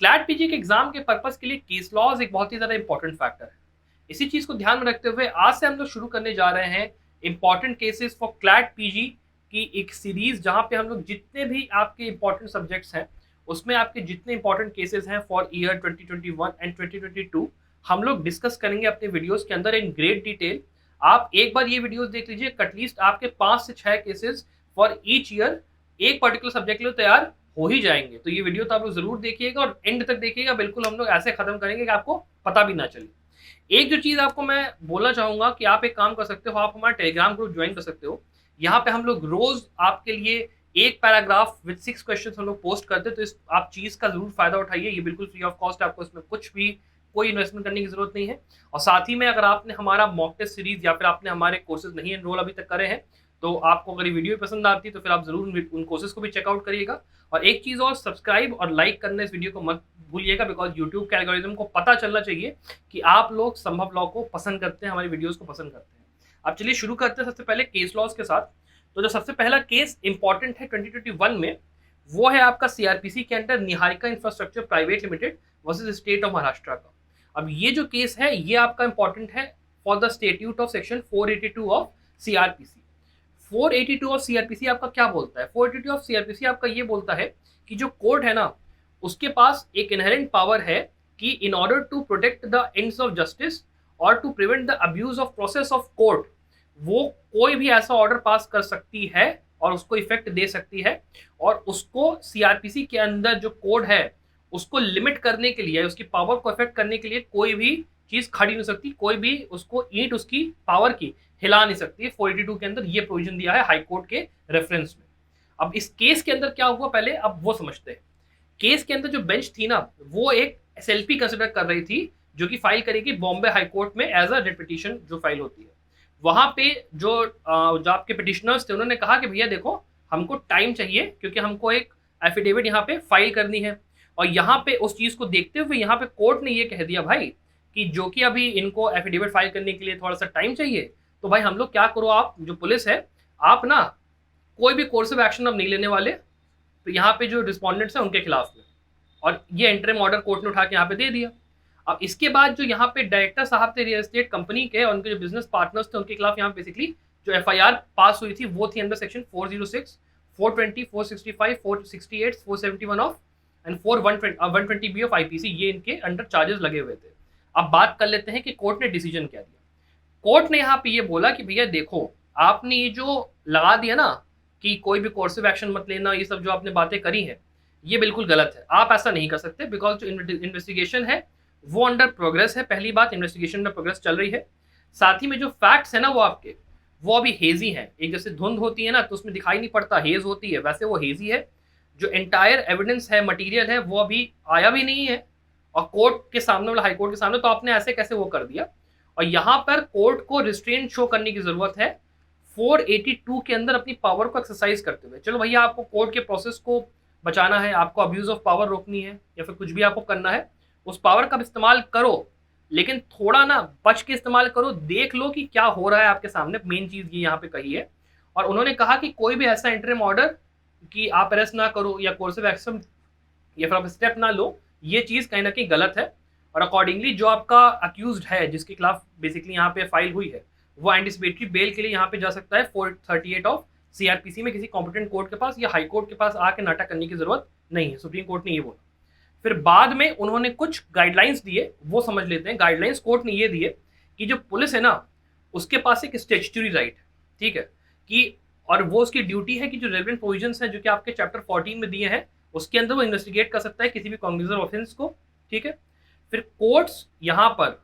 CLAT PG के exam के purpose के लिए केस लॉज एक बहुत ही ज़्यादा इंपॉर्टेंट फैक्टर है। इसी चीज़ को ध्यान में रखते हुए आज से हम लोग शुरू करने जा रहे हैं important cases for CLAT PG की एक सीरीज, जहाँ पे हम लोग जितने भी आपके इंपॉर्टेंट सब्जेक्ट्स हैं उसमें आपके जितने इंपॉर्टेंट केसेस हैं फॉर ईयर 2021 एंड 2022 हम लोग डिस्कस करेंगे अपने वीडियोस के अंदर इन ग्रेट डिटेल। आप एक बार ये वीडियोस देख लीजिए, एटलीस्ट आपके 5 से 6 केसेस फॉर ईच ईयर एक पर्टिकुलर सब्जेक्ट के लिए तैयार हो ही जाएंगे। तो ये वीडियो तो आप लोग जरूर देखिएगा और एंड तक देखिएगा, बिल्कुल हम लोग ऐसे खत्म करेंगे कि आपको पता भी ना चले। एक जो चीज आपको मैं बोलना चाहूंगा कि आप एक काम कर सकते हो, आप हमारा टेलीग्राम ग्रुप ज्वाइन कर सकते हो। यहाँ पे हम लोग रोज आपके लिए एक पैराग्राफ विद 6 क्वेश्चन हम लोग पोस्ट करते हैं, तो इस आप चीज का जरूर फायदा उठाइए। ये बिल्कुल फ्री ऑफ कॉस्ट, आपको इसमें कुछ भी कोई इन्वेस्टमेंट करने की जरूरत नहीं है। और साथ ही में अगर आपने हमारा मॉक टेस्ट सीरीज या फिर आपने हमारे कोर्सेज नहीं एनरोल अभी तक करे हैं, तो आपको अगर ये वीडियो पसंद आती है तो फिर आप जरूर उन कोर्सेज को भी चेकआउट करिएगा। और एक चीज और, सब्सक्राइब और लाइक करना इस वीडियो को मत भूलिएगा, बिकॉज यूट्यूब के एल्गोरिथम को पता चलना चाहिए कि आप लोग संभव लॉ को पसंद करते हैं, हमारी वीडियोस को पसंद करते हैं। अब चलिए शुरू करते हैं सबसे पहले केस लॉज के साथ। तो जो सबसे पहला केस इंपॉर्टेंट है 2021 में, वो है आपका सीआरपीसी के under Niharika infrastructure private limited versus state of Maharashtra का। अब ये जो केस है ये आपका इंपॉर्टेंट है for the statute of section 482 of CrPC. 482 of CrPC आपका क्या बोलता है? 482 ऑफ सीआरपीसी आपका ये बोलता है कि जो कोर्ट है ना, उसके पास एक इनहेरेंट पावर है कि in order to protect the ends of justice और to prevent the abuse of process of court, वो कोई भी ऐसा ऑर्डर पास कर सकती है और उसको इफेक्ट दे सकती है। और उसको सीआरपीसी के अंदर जो कोड है उसको लिमिट करने के लिए, उसकी पावर को इफेक्ट करने के लिए कोई भी चीज खड़ी नहीं सकती, कोई भी उसको ईंट उसकी पावर की हिला नहीं सकती है। 482 के अंदर ये प्रोविजन दिया है हाई कोर्ट के रेफरेंस में। अब इस केस के अंदर क्या हुआ पहले अब वो समझते हैं। केस के अंदर जो बेंच थी ना, वो एक एसएलपी कंसिडर कर रही थी, जो कि फाइल करेगी बॉम्बे हाई कोर्ट में एज अ रिट पिटीशन जो फाइल होती है। वहां पे जो आपके पिटिशनर्स थे उन्होंने कहा कि भैया देखो, हमको टाइम चाहिए क्योंकि हमको एक एफिडेविट यहाँ पे फाइल करनी है। और यहाँ पे उस चीज को देखते हुए यहाँ पे कोर्ट ने ये कह दिया भाई कि जो कि अभी इनको एफिडेविट फाइल करने के लिए थोड़ा सा टाइम चाहिए, तो भाई हम लोग क्या करो, आप जो पुलिस है आप ना कोई भी कोर्सिव एक्शन अब नहीं लेने वाले, तो यहाँ पे जो रिस्पॉन्डेंट्स हैं उनके खिलाफ में। और ये इंटरिम ऑर्डर कोर्ट ने उठा के यहाँ पे दे दिया। अब इसके बाद जो यहाँ पे डायरेक्टर साहब थे रियल एस्टेट कंपनी के और उनके जो बिजनेस पार्टनर्स थे, उनके खिलाफ यहाँ बेसिकली जो एफआईआर पास हुई थी वो थी under section 406, 420, 465, 468, 471 of and 120 B of IPC, ये इनके अंडर चार्जेस लगे हुए थे। अब बात कर लेते हैं कि कोर्ट ने डिसीजन क्या दिया। कोर्ट ने यहाँ पे ये बोला कि भैया देखो, आपने ये जो लगा दिया ना कि कोई भी कोर्सिव एक्शन मत लेना, ये सब जो आपने बातें करी हैं ये बिल्कुल गलत है। आप ऐसा नहीं कर सकते, बिकॉज जो इन्वेस्टिगेशन है वो अंडर प्रोग्रेस है। पहली बात, इन्वेस्टिगेशन अंडर प्रोग्रेस चल रही है। साथ ही में जो फैक्ट्स है ना वो अभी हेजी हैं। एक जैसे धुंध होती है ना तो उसमें दिखाई नहीं पड़ता, हेज होती है, वैसे वो हेजी है। जो एंटायर एविडेंस है, मटेरियल है, वो अभी आया भी नहीं है और कोर्ट के सामने, मतलब हाई कोर्ट के सामने, तो आपने ऐसे कैसे वो कर दिया। और यहाँ पर कोर्ट को रिस्ट्रेंट शो करने की जरूरत है 482 के अंदर अपनी पावर को एक्सरसाइज करते हुए। चलो भैया, आपको कोर्ट के प्रोसेस को बचाना है, आपको अब्यूज ऑफ पावर रोकनी है या फिर कुछ भी आपको करना है, उस पावर का इस्तेमाल करो, लेकिन थोड़ा ना बच के इस्तेमाल करो। देख लो कि क्या हो रहा है आपके सामने, मेन चीज ये यहाँ पे कही है। और उन्होंने कहा कि कोई भी ऐसा इंटरिम ऑर्डर कि आप अरेस्ट ना करो या कोर्सिव एक्शन या फिर आप स्टेप ना लो, ये चीज कहीं ना कहीं गलत है। और अकॉर्डिंगली जो आपका अक्यूज्ड है, जिसके खिलाफ बेसिकली यहाँ पे फाइल हुई है, वो एंटिसिपेटरी बेल के लिए यहाँ पे जा सकता है 438 ऑफ सीआरपीसी में किसी कॉम्पिटेंट कोर्ट के पास या हाई कोर्ट के पास आके नाटक करने की जरूरत नहीं है। सुप्रीम कोर्ट ने ये बोला। फिर बाद में उन्होंने कुछ गाइडलाइंस दिए, वो समझ लेते हैं। गाइडलाइंस कोर्ट ने ये दिए कि जो पुलिस है ना, उसके पास एक स्टेचुटरी राइट है, ठीक है, कि और वो उसकी ड्यूटी है कि जो रेलेवेंट प्रोविजंस हैं जो कि आपके चैप्टर 14 में दिए हैं, उसके अंदर वो इन्वेस्टिगेट कर सकता है किसी भी कॉग्निजेबल ऑफेंस को, ठीक है। फिर कोर्ट्स यहाँ पर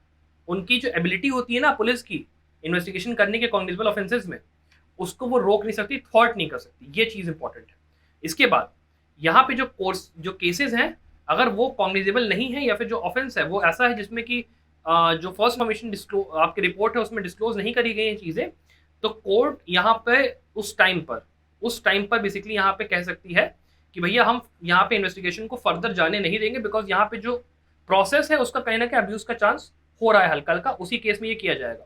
उनकी जो एबिलिटी होती है ना पुलिस की इन्वेस्टिगेशन करने के कॉग्निजेबल ऑफेंसेस में, उसको वो रोक नहीं सकती, थॉट नहीं कर सकती। ये चीज इंपॉर्टेंट है। इसके बाद यहाँ पे जो केसेस हैं, अगर वो कॉग्निजेबल नहीं है या फिर जो ऑफेंस है वो ऐसा है जिसमें कि जो फर्स्ट इन्फॉर्मेशन आपकी रिपोर्ट है उसमें डिस्क्लोज नहीं करी गई हैं चीजें, तो कोर्ट यहाँ पे उस टाइम पर बेसिकली यहाँ पे कह सकती है कि भैया हम यहाँ पे इन्वेस्टिगेशन को फर्दर जाने नहीं देंगे, बिकॉज यहाँ पे जो प्रोसेस है उसका कहीं ना कहीं अब्यूज का चांस हो रहा है हल्का हल्का, उसी केस में ये किया जाएगा।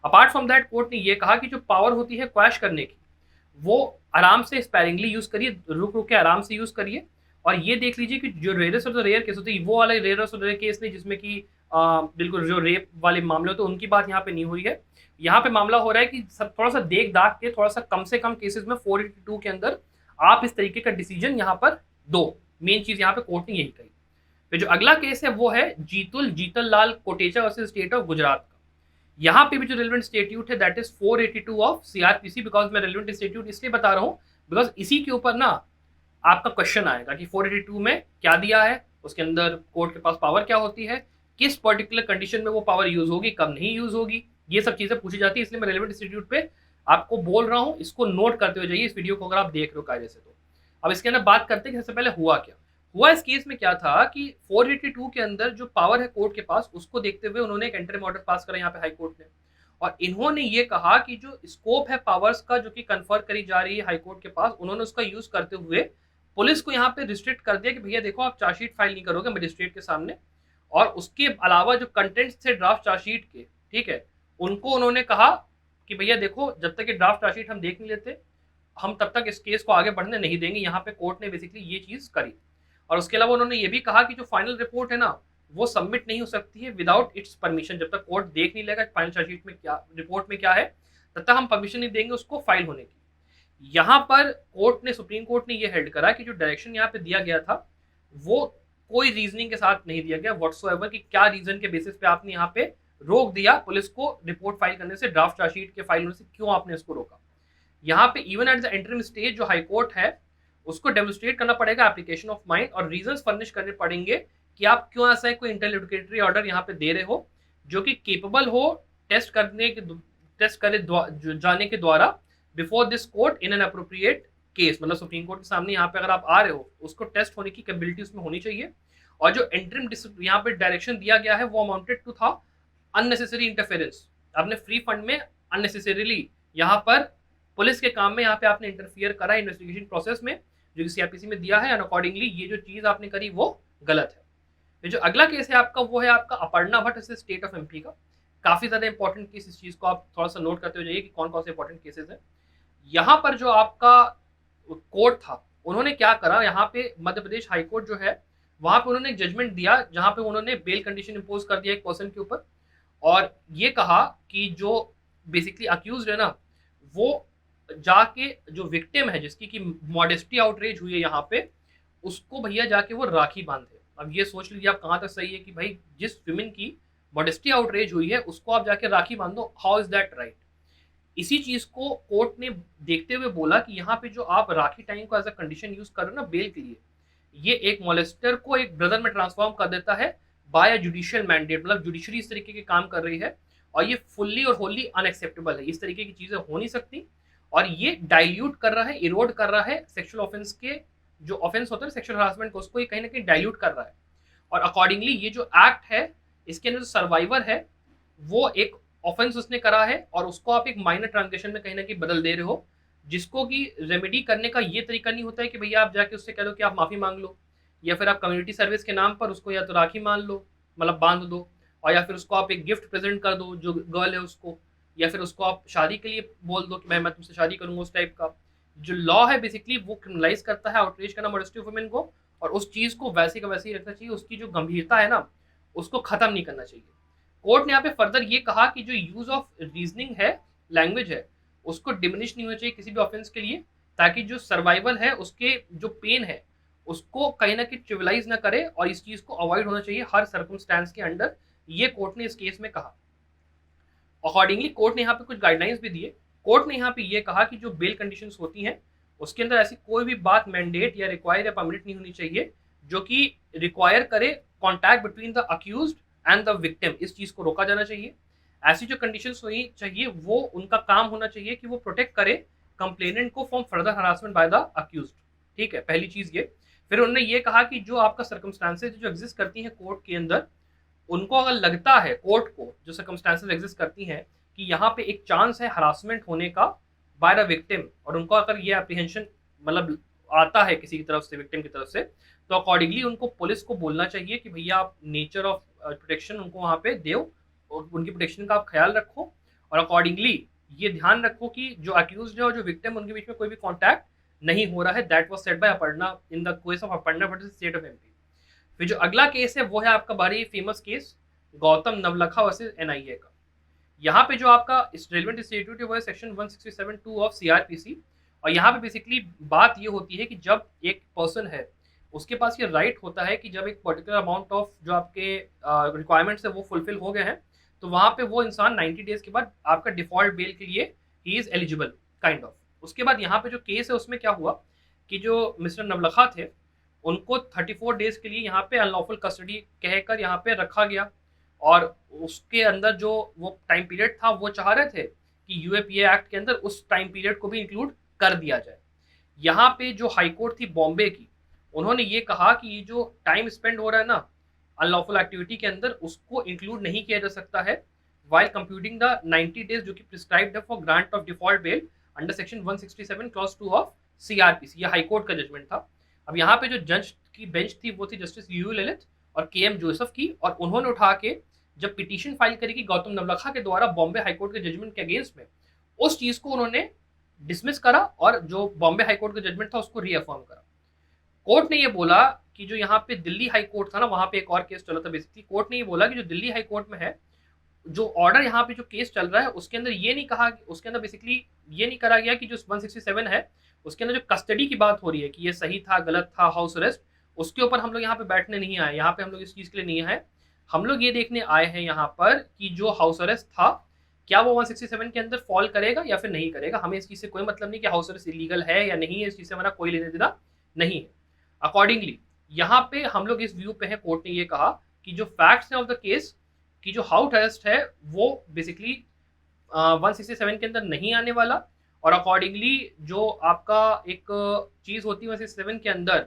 अपार्ट फ्रॉम दैट, कोर्ट ने ये कहा कि जो पावर होती है क्वैश करने की, वो आराम से स्पेरिंगली यूज करिए, रुक रुक के आराम से यूज करिए। और ये देख लीजिए कि जो rarest of the rare case होते हैं वो वाला rarest of the rare case नहीं जिसमें कि बिल्कुल जो रेप वाले मामले होते हैं उनकी बात यहाँ पे नहीं हो रही है। यहाँ पे मामला हो रहा है कि सब थोड़ा सा देख दाख के थोड़ा सा कम से कम केसेस में 482 के अंदर आप इस तरीके का डिसीजन यहाँ पर दो। मेन चीज यहाँ पे कोर्ट ने यही कही। फिर जो अगला केस है वो है Jeetal Lal Kotecha versus state of Gujarat का। यहाँ पे भी जो रेलिवेंट स्टेट्यूट है that is 482 of CrPC. Because मैं रेलिवेंट स्टेट्यूट इसलिए बता रहा हूँ बिकॉज इसी के ऊपर ना आपका क्वेश्चन आएगा कि 482 में क्या दिया है, उसके अंदर कोर्ट के पास पावर क्या होती है, किस पर्टिकुलर कंडीशन में वो पावर यूज होगी, कब नहीं यूज होगी, ये सब चीजें पूछी जाती है। इसलिए मैं रेलिवेंट इंस्टीट्यूट पे आपको बोल रहा हूँ, इसको नोट करते हुए जाइए इस वीडियो को अगर आप देख रहे हो कायदे से। तो अब इसके अंदर बात करते हैं कि सबसे पहले हुआ क्या। हुआ इस केस में क्या था कि 482 के अंदर जो पावर है कोर्ट के पास उसको देखते हुए उन्होंने एक इंटरिम ऑर्डर पास करा यहाँ पे हाई कोर्ट ने। और इन्होंने ये कहा कि जो स्कोप है पावर्स का जो कि कन्फर करी जा रही है हाई कोर्ट के पास, उन्होंने उसका यूज करते हुए पुलिस को यहाँ पे रिस्ट्रिक्ट कर दिया कि भैया देखो आप चार्जशीट फाइल नहीं करोगे मजिस्ट्रेट के सामने, और उसके अलावा जो कंटेंट्स थे ड्राफ्ट चार्जशीट के, ठीक है, उनको उन्होंने कहा कि भैया देखो जब तक ये ड्राफ्ट चार्जशीट हम देख नहीं लेते हम तब तक इस केस को आगे बढ़ने नहीं देंगे। यहाँ पे कोर्ट ने बेसिकली ये चीज करी। और उसके अलावा उन्होंने ये भी कहा कि जो फाइनल रिपोर्ट है ना वो सबमिट नहीं हो सकती है विदाउट इट्स परमिशन। जब तक कोर्ट देख नहीं लेगा फाइनल चार्जशीट में क्या रिपोर्ट में क्या है तब तक हम परमिशन नहीं देंगे उसको फाइल होने की। यहाँ पर कोर्ट ने, सुप्रीम कोर्ट ने ये हेल्ड करा कि जो डायरेक्शन यहाँ पे दिया गया था वो कोई रीजनिंग के साथ नहीं दिया गया व्हाटसोएवर कि क्या रीजन के बेसिस पे आपने यहाँ पे रोक दिया पुलिस को रिपोर्ट फाइल करने से, ड्राफ्ट चार्जशीट के फाइल होने से, क्यों आपने इसको रोका। यहाँ पे even at the interim stage जो हाई कोर्ट है उसको डेमोन्स्ट्रेट करना पड़ेगा एप्लीकेशन ऑफ माइंड और रीजंस फर्निश करने पड़ेंगे कि आप क्यों ऐसा है कोई इंटरलोकेटरी ऑर्डर यहाँ पे दे रहे हो जो कि केपेबल हो टेस्ट करे जाने के द्वारा before this court in an appropriate case. मतलब सुप्रीम कोर्ट के सामने यहाँ पे अगर आप आ रहे हो उसको टेस्ट होने की कैपेबिलिटी उसमें होनी चाहिए। और जो इंटरिम यहाँ पे डायरेक्शन दिया गया है वो अमाउंटेड टू था अननेसेसरी इंटरफेरेंस। आपने फ्री फंड में अननेसेसरीली यहाँ पर पुलिस के काम में यहाँ पे आपने इंटरफियर करा इन्वेस्टिगेशन प्रोसेस में जो कि सीआरपीसी में दिया है, एंड अकॉर्डिंगली ये जो चीज आपने करी वो गलत है। फिर जो अगला केस है आपका वो है आपका अपर्णा भट्ट से स्टेट ऑफ एमपी का। काफी ज्यादा इंपॉर्टेंट केस, इस चीज को आप थोड़ा सा नोट करते हुए जाइए कि कौन कौन से इंपॉर्टेंट केसेस हैं। यहाँ पर जो आपका कोर्ट था उन्होंने क्या करा, यहाँ पे मध्य प्रदेश हाई कोर्ट जो है वहां पे उन्होंने एक जजमेंट दिया जहां पे उन्होंने बेल कंडीशन इम्पोज कर दिया एक पर्सन के ऊपर और ये कहा कि जो बेसिकली अक्यूज है ना वो जाके जो विक्टिम है जिसकी की मॉडेस्टी आउटरेज हुई है यहाँ पे उसको भैया जाके वो राखी बांधे। अब ये सोच लीजिए आप कहाँ तक सही है कि भाई जिस विमेन की मॉडेस्टी आउटरेज हुई है उसको आप जाके राखी बांधो, हाउ इज दैट राइट। इसी चीज को कोर्ट ने देखते हुए बोला कि यहाँ पे जो आप राखी टाइम को एज अ कंडीशन यूज कर रहे हो ना बेल के लिए, ये एक मॉलेस्टर को एक ब्रदर में ट्रांसफॉर्म कर देता है बाय अ जुडिशियल मैंडेट। मतलब जुडिशरी इस तरीके के काम कर रही है और ये फुल्ली और होली अनएक्सेप्टेबल है। इस तरीके की चीजें हो नहीं सकती और ये डाइल्यूट कर रहा है, इरोड कर रहा है सेक्सुअल ऑफेंस के जो ऑफेंस होता है सेक्सुअल हरासमेंट को, उसको ये कहीं ना कहीं डाइल्यूट कर रहा है। और अकॉर्डिंगली ये जो एक्ट है इसके अंदर जो सर्वाइवर है वो एक ऑफेंस उसने करा है और उसको आप एक माइनर ट्रांसग्रेशन में कहीं ना कहीं बदल दे रहे हो, जिसको कि रेमेडी करने का ये तरीका नहीं होता है कि भैया आप जाके उससे कह दो कि आप माफी मांग लो या फिर आप कम्युनिटी सर्विस के नाम पर उसको या तो राखी मान लो, मतलब बांध दो, और या फिर उसको आप एक गिफ्ट प्रेजेंट कर दो जो गर्ल है उसको, या फिर उसको आप शादी के लिए बोल दो कि मैं तुमसे शादी करूंगा। उस टाइप का जो लॉ है बेसिकली वो क्रिमिनलाइज करता है आउटरीच करना मॉडेस्टी ऑफ वुमेन को, और उस चीज को वैसे का वैसे ही रखना चाहिए। उसकी जो गंभीरता है ना उसको खत्म नहीं करना चाहिए। कोर्ट ने यहाँ पे फर्दर ये कहा कि जो यूज ऑफ रीजनिंग है, लैंग्वेज है, उसको डिमिनिश नहीं होना चाहिए किसी भी ऑफेंस के लिए, ताकि जो सर्वाइवल है उसके जो पेन है उसको कहीं ना कहीं ट्रिविलाइज ना करे, और इस चीज को अवॉइड होना चाहिए हर सर्कमस्टांस के अंडर। ये कोर्ट ने इस केस में कहा। अकॉर्डिंगली कोर्ट ने यहाँ पे कुछ गाइडलाइंस भी दिए। कोर्ट ने यहाँ पे ये कहा कि जो बेल कंडीशंस होती हैं उसके अंदर ऐसी कोई भी बात मैंडेट या रिक्वायर या परमिट नहीं होनी चाहिए जो कि रिक्वायर करे contact between the accused and the victim. इस चीज को रोका जाना चाहिए। ऐसी जो कंडीशंस होनी चाहिए वो उनका काम होना चाहिए कि वो प्रोटेक्ट करे कंप्लेनेंट को from further harassment by the accused. ठीक है, पहली चीज ये। फिर उन्होंने ये कहा कि जो आपका सर्कमस्टांसेस जो एग्जिस्ट करती हैं कोर्ट के अंदर, उनको अगर लगता है कोर्ट को जो सर्कमस्टांसेस एग्जिस्ट करती हैं कि यहाँ पे एक चांस है हरासमेंट होने का बाय द विक्टिम, और उनको अगर ये एप्रीहेंशन मतलब आता है किसी की तरफ से, विक्टिम की तरफ से, तो अकॉर्डिंगली उनको पुलिस को बोलना चाहिए कि भैया आप नेचर ऑफ प्रोटेक्शन उनको वहाँ पे दो और उनकी प्रोटेक्शन का आप ख्याल रखो, और अकॉर्डिंगली ये ध्यान रखो कि जो अक्यूज है और जो विक्टिम उनके बीच में कोई भी कॉन्टैक्ट नहीं हो रहा है। That was said bye Aparna in the case of Aparna versus state of MP. फिर जो अगला केस है वो है आपका बड़ी famous case Gautam Navlakha versus NIA का। यहाँ पे जो आपका रेलिवेंट इंस्टीट्यूट है वो है सेक्शन 167(2) ऑफ सीआरपीसी। और यहाँ पे बेसिकली बात ये होती है कि जब एक पर्सन है उसके पास ये राइट होता है कि जब एक पर्टिकुलर अमाउंट ऑफ जो आपके रिक्वायरमेंट्स है वो फुलफिल हो गए हैं तो वहाँ पे वो इंसान 90 डेज के बाद आपका डिफॉल्ट बेल के लिए he is eligible kind of. उसके बाद यहाँ पे जो केस है उसमें क्या हुआ कि जो मिस्टर नवलखा थे उनको 34 डेज के लिए यहाँ पे अनलॉफुल कस्टडी कहकर यहाँ पे रखा गया। और उसके अंदर जो वो टाइम पीरियड था वो चाह रहे थे कि यूएपीए एक्ट के अंदर उस टाइम पीरियड को भी इंक्लूड कर दिया जाए। यहाँ पे जो हाईकोर्ट थी बॉम्बे की उन्होंने ये कहा कि ये जो टाइम स्पेंड हो रहा है ना अनलॉफुल एक्टिविटी के अंदर उसको इंक्लूड नहीं किया जा सकता है वाइल कंप्यूटिंग द 90 डेज जो कि प्रिस्क्राइब्ड है for grant of default bail under section 167 clause 2 of CrPC. ये हाईकोर्ट का जजमेंट था। अब यहाँ पे जो जज की बेंच थी वो थी जस्टिस यू ललित और के एम जोसेफ की। और उन्होंने उठा के जब पिटीशन फाइल करी कि गौतम नवलखा के द्वारा बॉम्बे हाईकोर्ट के जजमेंट के अगेंस्ट में, उस चीज को उन्होंने डिसमिस करा और जो बॉम्बे हाईकोर्ट का जजमेंट था उसको रीअफर्म करा। कोर्ट ने ये बोला कि जो यहाँ पे दिल्ली हाई कोर्ट था ना वहां पे एक और केस चला था। बेसिकली कोर्ट ने ये बोला कि जो दिल्ली हाई कोर्ट में है जो ऑर्डर यहाँ पे जो केस चल रहा है उसके अंदर ये नहीं कहा, उसके अंदर बेसिकली ये नहीं करा गया कि जो 167 है उसके अंदर जो कस्टडी की बात हो रही है कि ये सही था गलत था हाउस अरेस्ट, उसके ऊपर हम लोग यहाँ पे बैठने नहीं आए। यहाँ पे हम लोग इस चीज के लिए नहीं आए, हम लोग ये देखने आए हैं यहाँ पर कि जो हाउस अरेस्ट था क्या वो 167 के अंदर फॉल करेगा या फिर नहीं करेगा। हमें इस चीज से कोई मतलब नहीं कि हाउस अरेस्ट इलीगल है या नहीं है, इस चीज से हमारा कोई लेने देना नहीं है। अकॉर्डिंगली यहाँ पे हम लोग इस व्यू पे है, कोर्ट ने ये कहा कि जो फैक्ट्स हैं ऑफ द केस कि जो हाउस अरेस्ट है वो बेसिकली 167 के अंदर नहीं आने वाला। और अकॉर्डिंगली जो आपका एक चीज होती है 167 के अंदर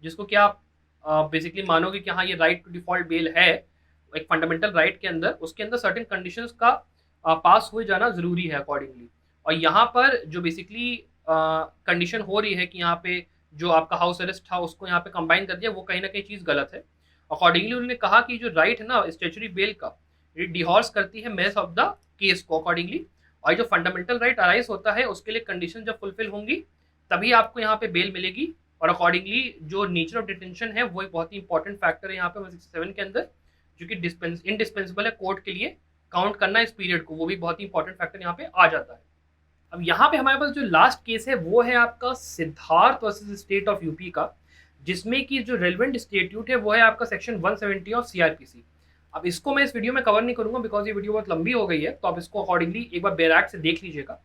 जिसको क्या आप बेसिकली मानोगे कि हाँ ये राइट टू डिफॉल्ट बेल है एक फंडामेंटल राइट के अंदर, उसके अंदर सर्टेन कंडीशंस का पास हुए जाना जरूरी है अकॉर्डिंगली। और यहाँ पर जो बेसिकली कंडीशन हो रही है कि यहाँ पे जो आपका हाउस अरेस्ट था उसको यहाँ पे कंबाइन कर दिया, वो कहीं ना कहीं चीज गलत है। अकॉर्डिंगली उन्होंने कहा कि जो राइट है ना स्टेचुरी बेल का ये डिहॉर्स करती है मेस ऑफ द केस को अकॉर्डिंगली। और जो फंडामेंटल राइट अराइज होता है उसके लिए कंडीशन जब फुलफिल होंगी तभी आपको यहाँ पे बेल मिलेगी। और अकॉर्डिंगली जो नेचर ऑफ डिटेंशन है वो एक बहुत ही इंपॉर्टेंट फैक्टर है यहाँ पे 167 के अंदर जो कि इंडिस्पेंसिबल है कोर्ट के लिए काउंट करना इस पीरियड को, वो भी बहुत ही इंपॉर्टेंट फैक्टर यहाँ पे आ जाता है। अब यहाँ पे हमारे पास जो लास्ट केस है वो है आपका Siddharth versus state of UP का, जिसमें कि जो रेलिवेंट स्टेट्यूट है वो है आपका सेक्शन 170 ऑफ सीआरपीसी। अब इसको मैं इस वीडियो में कवर नहीं करूंगा बिकॉज ये वीडियो बहुत लंबी हो गई है, तो आप इसको अकॉर्डिंगली एक बार बैराक से देख लीजिएगा।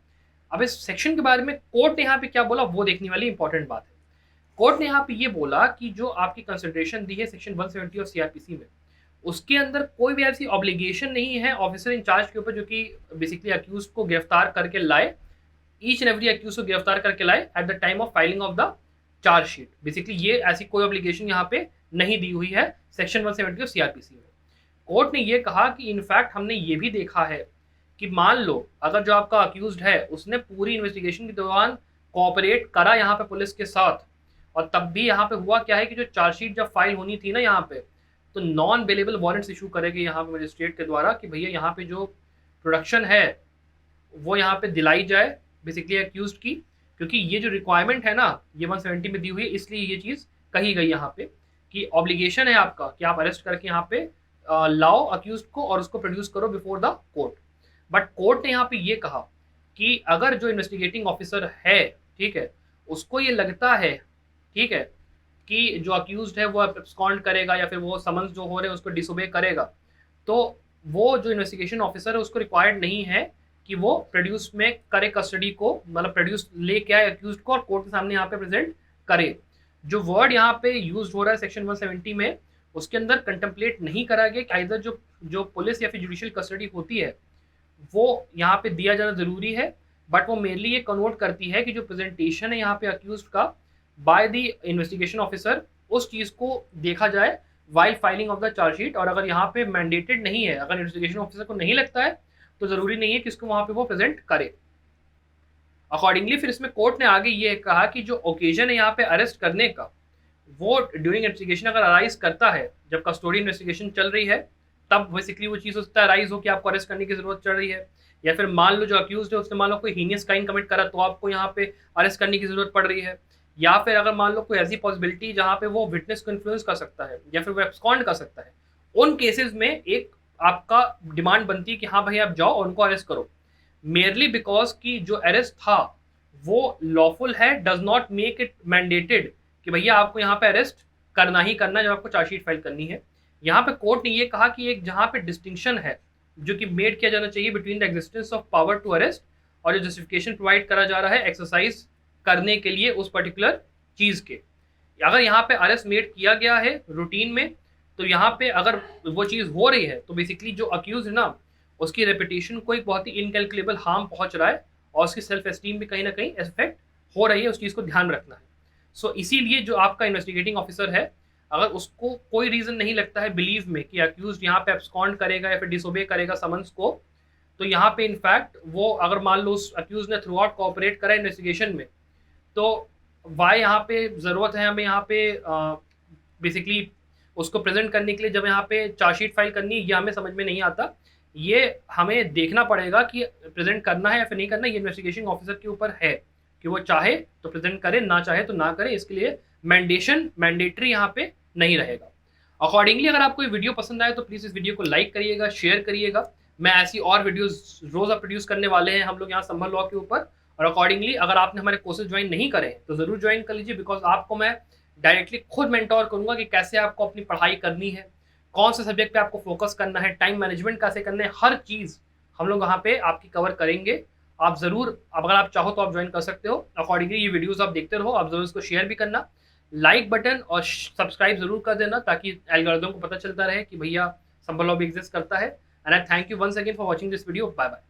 अब इस सेक्शन के बारे में कोर्ट ने यहाँ पे क्या बोला वो देखने वाली इंपॉर्टेंट बात है। कोर्ट ने यहाँ पे ये बोला कि जो आपकी कंसिडरेशन दी है सेक्शन 170 ऑफ सीआरपीसी में उसके अंदर कोई भी ऐसी ऑब्लिगेशन नहीं है ऑफिसर इंचार्ज के ऊपर जो कि बेसिकली अक्यूज को गिरफ्तार करके लाए, ईच एंड एवरी अक्यूज को गिरफ्तार करके लाए at the time of filing of the chargesheet. Basically ये ऐसी कोई ऑब्लिगेशन यहाँ पे नहीं दी हुई है सेक्शन 170 ऑफ सीआरपीसी में। कोर्ट ने ये कहा कि इनफैक्ट हमने ये भी देखा है कि मान लो अगर जो आपका अक्यूज्ड है उसने पूरी इन्वेस्टिगेशन के दौरान कोऑपरेट करा यहाँ पे पुलिस के साथ, और तब भी यहाँ पे हुआ क्या है कि जो चार्जशीट जब फाइल होनी थी ना यहाँ पे तो नॉन अवेलेबल वारंट्स इशू करेंगे यहाँ पे मजिस्ट्रेट के द्वारा कि भैया यहाँ पे जो प्रोडक्शन है वो यहाँ पे दिलाई जाए बेसिकली अक्यूज्ड की, क्योंकि ये जो रिक्वायरमेंट है ना ये 170 में दी हुई है, इसलिए ये चीज़ कही गई यहाँ पे कि ऑब्लिगेशन है आपका कि आप अरेस्ट करके यहाँ पे लाओ अक्यूज्ड को और उसको प्रोड्यूस करो before the court. But court ने यहाँ पे ये कहा कि अगर जो इन्वेस्टिगेटिंग ऑफिसर है ठीक है उसको ये लगता है ठीक है कि जो अक्यूज्ड है वो एब्सकॉन्ड करेगा या फिर वो समन्स जो हो रहे हैं उसको डिसोबे करेगा, तो वो जो इन्वेस्टिगेशन ऑफिसर है उसको रिक्वायर्ड नहीं है कि वो प्रोड्यूस में करे कस्टडी को, मतलब प्रोड्यूस लेके आए अक्यूज्ड को और कोर्ट के सामने यहाँ पे प्रेजेंट करे। जो वर्ड यहाँ पे यूज हो रहा है सेक्शन 170 में उसके अंदर कंटेम्पलेट नहीं करा गया कि इधर जो पुलिस या फिर जुडिशियल कस्टडी होती है वो यहाँ पे दिया जाना जरूरी है, बट वो मेनली ये कन्वर्ट करती है कि जो प्रेजेंटेशन है यहाँ पे अक्यूज्ड का बाय द इन्वेस्टिगेशन ऑफिसर उस चीज को देखा जाए while filing of the chargesheet. और अगर यहाँ पे मैंडेटेड नहीं है, अगर इन्वेस्टिगेशन ऑफिसर को नहीं लगता है तो जरूरी नहीं है कि इसको वहां पे वो प्रेजेंट करे। अकॉर्डिंगली फिर इसमें कोर्ट ने आगे ये कहा कि जो ओकेजन है यहाँ पे अरेस्ट करने का वो ड्यूरिंग इन्वेस्टिगेशन अगर अराइज करता है जब कस्टोडी इन्वेस्टिगेशन चल रही है तब बेसिकली वो चीज़ हो सकता है अराइज हो कि आपको अरेस्ट करने की जरूरत चल रही है, या फिर मान लो जो अक्यूज है उसने मान लो कोई हीनियस क्राइम कमिट करा तो आपको यहाँ पे अरेस्ट करने की जरूरत पड़ रही है, या फिर अगर मान लो कोई ऐसी पॉसिबिलिटी जहाँ पे वो विटनेस को इन्फ्लुएंस कर सकता है या फिर वो एब्सकॉन्ड कर सकता है, उन केसेस में एक आपका डिमांड बनती है कि हाँ भाई आप जाओ और उनको अरेस्ट करो, मेयरली बिकॉज कि जो अरेस्ट था वो लॉफुल है, does not make it mandated कि भैया आपको यहाँ पे अरेस्ट करना ही करना है जब आपको चार्जशीट फाइल करनी है। यहाँ पे कोर्ट ने ये कहा कि एक जहाँ पे डिस्टिंक्शन है जो कि मेड किया जाना चाहिए between the existence of power to arrest और जो जस्टिफिकेशन प्रोवाइड करा जा रहा है एक्सरसाइज करने के लिए उस पर्टिकुलर चीज के। अगर यहाँ पे अरेस्ट मेड किया गया है रूटीन में, तो यहाँ पे अगर वो चीज हो रही है तो बेसिकली जो अक्यूज है ना उसकी रेपुटेशन को एक बहुत ही इनकैलकुलेबल हार्म पहुंच रहा है और उसकी सेल्फ एस्टीम भी कहीं ना कहीं इफेक्ट हो रही है, उस चीज को ध्यान रखना है। सो इसीलिए जो आपका इन्वेस्टिगेटिंग ऑफिसर है, अगर उसको कोई रीजन नहीं लगता है बिलीव में कि अक्यूज यहाँ पे एब्सकॉन्ड करेगा या फिर डिसोबे करेगा समन्स को, तो यहाँ पे इनफैक्ट वो अगर मान लो उस अक्यूज ने थ्रू आउट कोऑपरेट करा इन्वेस्टिगेशन में, तो वाई यहाँ पे ज़रूरत है हमें यहाँ पे बेसिकली उसको प्रेजेंट करने के लिए जब यहाँ पे चार्जशीट फाइल करनी है, ये हमें समझ में नहीं आता। ये हमें देखना पड़ेगा कि प्रेजेंट करना है या फिर नहीं करना, ये इन्वेस्टिगेशन ऑफिसर के ऊपर है कि वो चाहे तो प्रेजेंट करे, ना चाहे तो ना करे। इसके लिए मैंडेटरी यहाँ पे नहीं रहेगा। अकॉर्डिंगली अगर आपको ये वीडियो पसंद आए तो प्लीज़ इस वीडियो को लाइक करिएगा, शेयर करिएगा। मैं ऐसी और वीडियोस रोज़ प्रोड्यूस करने वाले हैं हम लोग यहाँ संभल लॉ के ऊपर। और अकॉर्डिंगली अगर आपने हमारे कोर्सेज ज्वाइन नहीं करे तो ज़रूर ज्वाइन कर लीजिए, बिकॉज आपको मैं डायरेक्टली खुद मेंटोर करूंगा कि कैसे आपको अपनी पढ़ाई करनी है, कौन से सब्जेक्ट पे आपको फोकस करना है, टाइम मैनेजमेंट कैसे करना है, हर चीज़ हम लोग वहाँ पे आपकी कवर करेंगे। आप ज़रूर, अगर आप चाहो तो आप ज्वाइन कर सकते हो। अकॉर्डिंगली ये वीडियोस आप देखते रहो, आप ज़रूर इसको शेयर भी करना, लाइक बटन और सब्सक्राइब जरूर कर देना ताकि एल्गोरिथम को पता चलता रहे कि भैया संभल लॉ भी एग्जिस्ट करता है। And I thank you once again for watching this video. Bye bye.